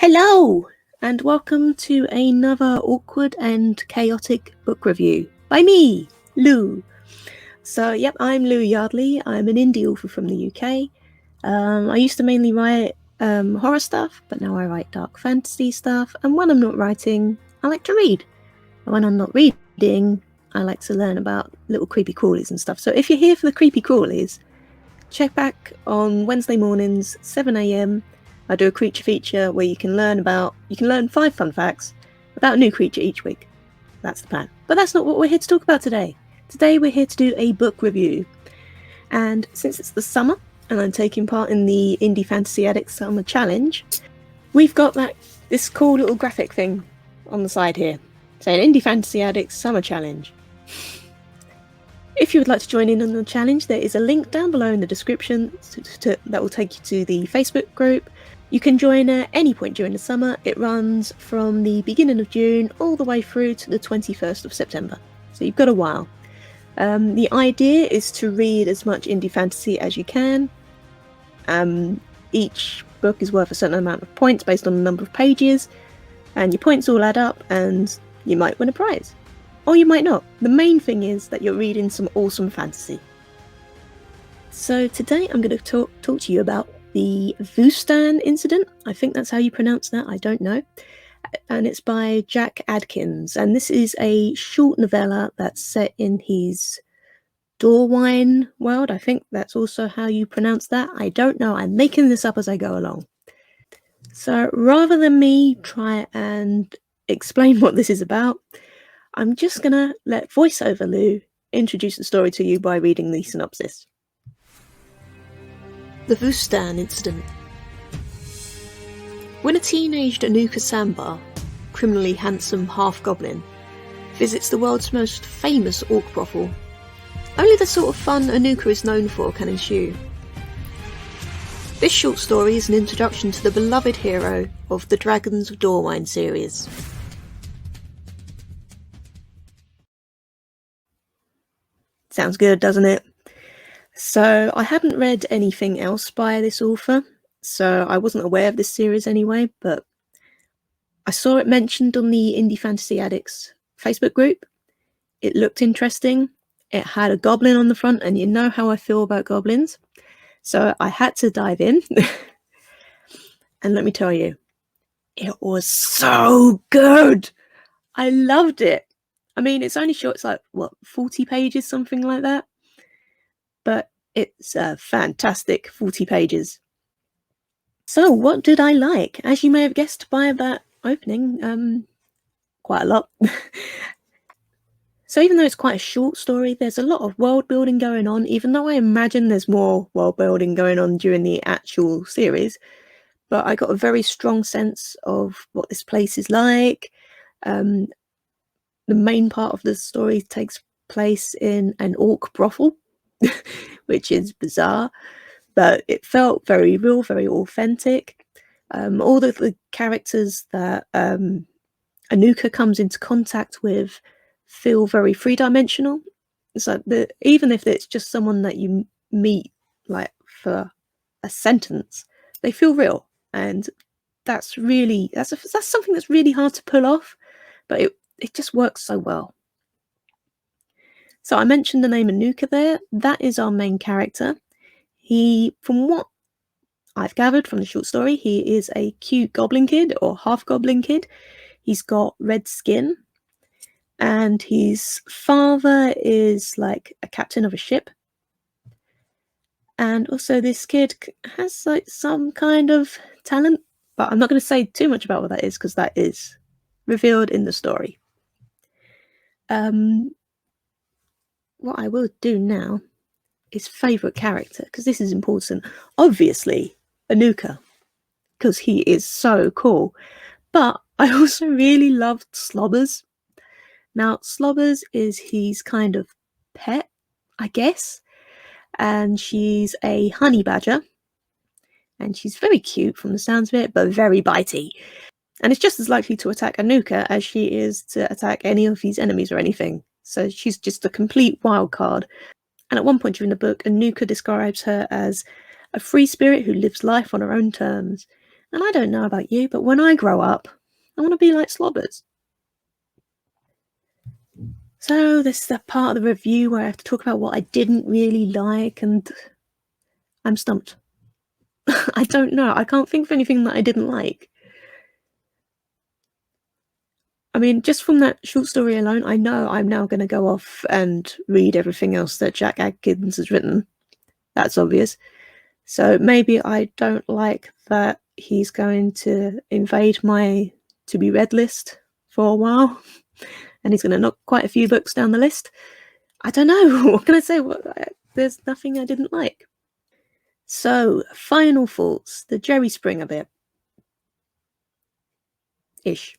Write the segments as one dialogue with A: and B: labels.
A: Hello, and welcome to another awkward and chaotic book review by me, Lou. So, I'm Lou Yardley. I'm an indie author from the UK. I used to mainly write horror stuff, but now I write dark fantasy stuff. And when I'm not writing, I like to read. And when I'm not reading, I like to learn about little creepy crawlies and stuff. So if you're here for the creepy crawlies, check back on Wednesday mornings, 7 a.m. I do a creature feature where you can learn 5 fun facts about a new creature each week. That's the plan. But that's not what we're here to talk about today. Today we're here to do a book review. And since it's the summer and I'm taking part in the Indie Fantasy Addict Summer Challenge, we've got this cool little graphic thing on the side here saying Indie Fantasy Addict Summer Challenge. If you would like to join in on the challenge, there is a link down below in the description that will take you to the Facebook group. You can join at any point during the summer. It runs from the beginning of June all the way through to the 21st of September. So you've got a while. The idea is to read as much indie fantasy as you can. Each book is worth a certain amount of points based on the number of pages, and your points all add up and you might win a prize. Or you might not. The main thing is that you're reading some awesome fantasy. So today I'm going to talk to you about the Vustaan Incident. I think that's how you pronounce that, I don't know. And it's by Jack Adkins. And this is a short novella that's set in his Dorwine world. I think that's also how you pronounce that. I don't know. I'm making this up as I go along. So rather than me try and explain what this is about, I'm just going to let voiceover Lou introduce the story to you by reading the synopsis. The Vustaan Incident. When a teenaged Anuka Sambar, criminally handsome half-goblin, visits the world's most famous orc brothel, only the sort of fun Anuka is known for can ensue. This short story is an introduction to the beloved hero of the Dragons of Dorwine series. Sounds good, doesn't it? So I hadn't read anything else by this author, so I wasn't aware of this series anyway, but I saw it mentioned on the Indie Fantasy Addicts Facebook group. It looked interesting. It had a goblin on the front, and you know how I feel about goblins. So I had to dive in. And let me tell you, it was so good. I loved it. I mean, it's only short, it's like, 40 pages, something like that? But it's a fantastic 40 pages. So, what did I like? As you may have guessed by that opening, quite a lot. So even though it's quite a short story, there's a lot of world building going on, even though I imagine there's more world building going on during the actual series. But I got a very strong sense of what this place is like. The main part of the story takes place in an orc brothel, which is bizarre, but it felt very real, very authentic. All of the characters that Anuka comes into contact with feel very three-dimensional. So even if it's just someone that you meet like for a sentence, they feel real, and that's something that's really hard to pull off, but it just works so well. So I mentioned the name Anuka there. That is our main character. From what I've gathered from the short story, he is a cute goblin kid or half goblin kid. He's got red skin, and his father is like a captain of a ship. And also this kid has like some kind of talent, but I'm not going to say too much about what that is because that is revealed in the story. What I will do now is favourite character, because this is important. Obviously, Anuka, because he is so cool. But I also really loved Slobbers. Now, Slobbers is his kind of pet, I guess. And she's a honey badger. And she's very cute from the sounds of it, but very bitey. And it's just as likely to attack Anuka as she is to attack any of his enemies or anything. So she's just a complete wild card. And at one point during the book, Anuka describes her as a free spirit who lives life on her own terms. And I don't know about you, but when I grow up, I want to be like Slobbers. So this is the part of the review where I have to talk about what I didn't really like, and I'm stumped. I don't know. I can't think of anything that I didn't like. I mean, just from that short story alone, I know I'm now going to go off and read everything else that Jack Adkins has written. That's obvious. So maybe I don't like that he's going to invade my to-be-read list for a while, and he's going to knock quite a few books down the list. I don't know. What can I say? There's nothing I didn't like. So, final thoughts. The Jerry Springer bit. Ish.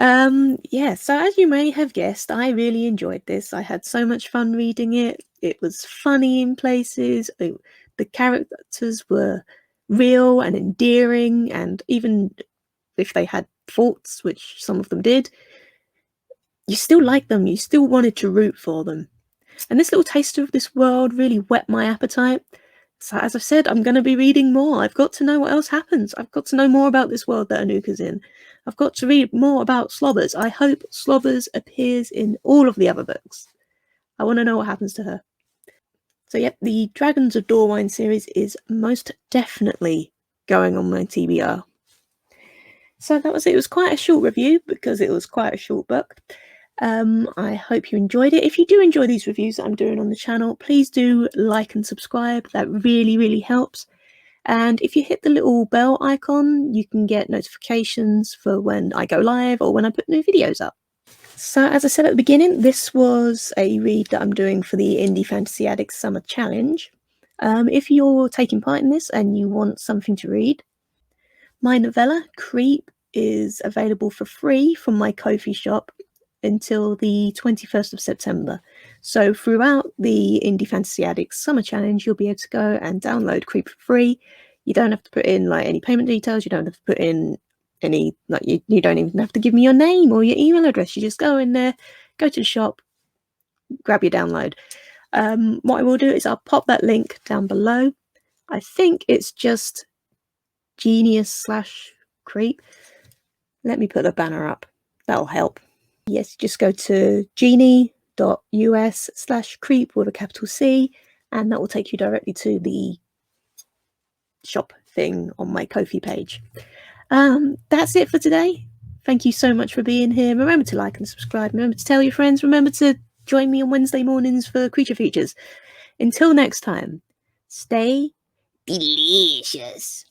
A: Yeah, so as you may have guessed, I really enjoyed this. I had so much fun reading it. It was funny in places. The characters were real and endearing, and even if they had faults, which some of them did, you still liked them. You still wanted to root for them. And this little taster of this world really whet my appetite. So as I've said, I'm going to be reading more. I've got to know what else happens. I've got to know more about this world that Anuka's in. I've got to read more about Slobbers. I hope Slobbers appears in all of the other books. I want to know what happens to her. So yep, the Dragons of Dorwine series is most definitely going on my TBR. So that was it. It was quite a short review because it was quite a short book. I hope you enjoyed it. If you do enjoy these reviews that I'm doing on the channel, please do like and subscribe. That really helps. And if you hit the little bell icon, you can get notifications for when I go live or when I put new videos up. So as I said at the beginning, this was a read that I'm doing for the Indie Fantasy Addicts Summer Challenge. If you're taking part in this and you want something to read, my novella, Creep, is available for free from my Ko-fi shop until the 21st of September. So throughout the Indie Fantasy Addicts Summer Challenge, you'll be able to go and download Creep for free. You don't have to put in like any payment details. You don't have to put in any, like you don't even have to give me your name or your email address. You just go in there, go to the shop, grab your download. What I will do is I'll pop that link down below. I think it's just Genius/Creep. Let me put a banner up. That'll help. Yes, just go to genie.us/creep with a capital C, and that will take you directly to the shop thing on my Ko-fi page. That's it for today. Thank you so much for being here. Remember to like and subscribe. Remember to tell your friends. Remember to join me on Wednesday mornings for Creature Features. Until next time, stay delicious.